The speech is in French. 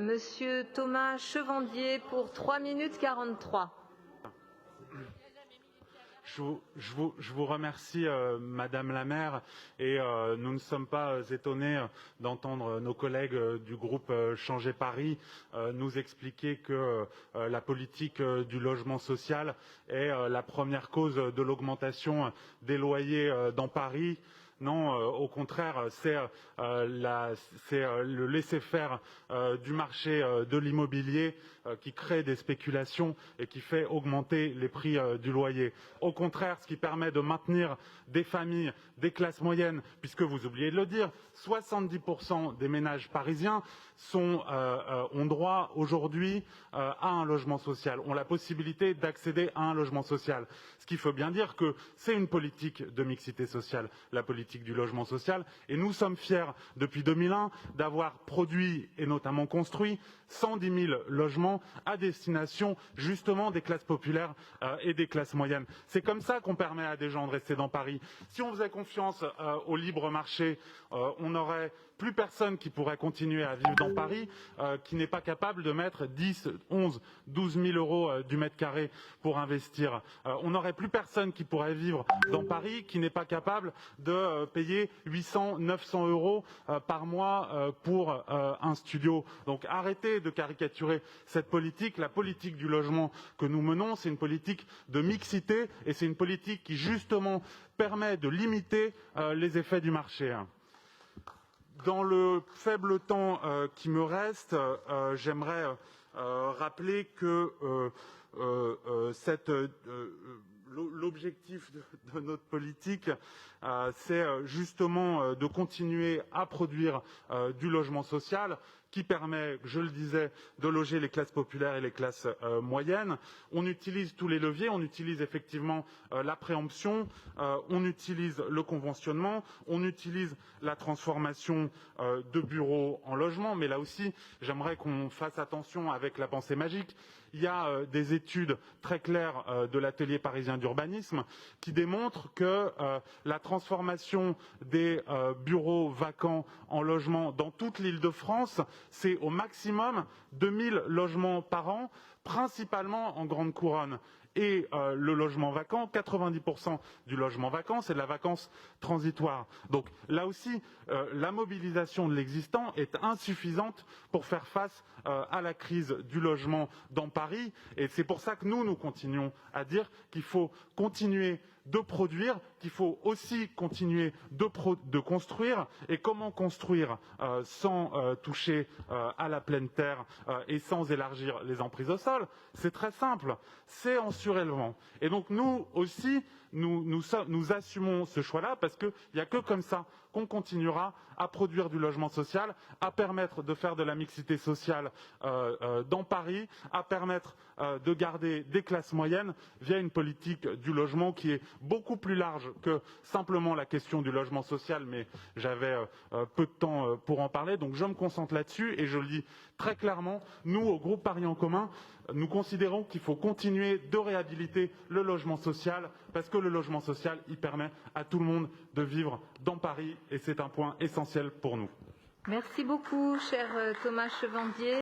Monsieur Thomas Chevandier pour 3 minutes 43. Je vous remercie, Madame la maire, et nous ne sommes pas étonnés d'entendre nos collègues du groupe Changer Paris nous expliquer que la politique du logement social est la première cause de l'augmentation des loyers dans Paris. Non, au contraire, c'est le laisser-faire du marché de l'immobilier qui crée des spéculations et qui fait augmenter les prix du loyer. Au contraire, ce qui permet de maintenir des familles, des classes moyennes, puisque vous oubliez de le dire, 70% des ménages parisiens ont droit aujourd'hui à un logement social, ont la possibilité d'accéder à un logement social. Ce qui veut bien dire que c'est une politique de mixité sociale, la politique du logement social, et nous sommes fiers depuis 2001 d'avoir produit et notamment construit 110 000 logements à destination justement des classes populaires et des classes moyennes. C'est comme ça qu'on permet à des gens de rester dans Paris. Si on faisait confiance au libre marché, on n'aurait plus personne qui pourrait continuer à vivre dans Paris, qui n'est pas capable de mettre 10, 11, 12 000 euros du mètre carré pour investir. On n'aurait plus personne qui pourrait vivre dans Paris, qui n'est pas capable de payer 800, 900 euros par mois pour un studio. Donc arrêtez de caricaturer cette politique. La politique du logement que nous menons, c'est une politique de mixité et c'est une politique qui justement permet de limiter les effets du marché. Dans le faible temps qui me reste, j'aimerais rappeler que l'objectif de notre politique, c'est justement de continuer à produire du logement social qui permet, je le disais, de loger les classes populaires et les classes moyennes. On utilise tous les leviers, on utilise effectivement la préemption, on utilise le conventionnement, on utilise la transformation de bureaux en logements, mais là aussi, j'aimerais qu'on fasse attention avec la pensée magique. Il y a des études très claires de l'atelier parisien d'urbanisme qui démontrent que la transformation des bureaux vacants en logements dans toute l'Île-de-France, c'est au maximum 2000 logements par an, principalement en grande couronne. Et le logement vacant, 90% du logement vacant, c'est de la vacance transitoire. Donc là aussi, la mobilisation de l'existant est insuffisante pour faire face à la crise du logement dans Paris. Et c'est pour ça que nous continuons à dire qu'il faut continuer de produire, qu'il faut aussi continuer de construire. Et comment construire sans toucher à la pleine terre et sans élargir les emprises au sol? C'est très simple, c'est en surélevant. Et donc nous aussi, nous assumons ce choix-là parce qu'il n'y a que comme ça qu'on continuera à produire du logement social, à permettre de faire de la mixité sociale dans Paris, à permettre de garder des classes moyennes via une politique du logement qui est beaucoup plus large que simplement la question du logement social, mais j'avais peu de temps pour en parler, donc je me concentre là-dessus et je le dis très clairement, nous, au groupe Paris en commun, nous considérons qu'il faut continuer de réhabiliter le logement social parce que le logement social, il permet à tout le monde de vivre dans Paris et c'est un point essentiel pour nous. Merci beaucoup, cher Thomas Chevandier.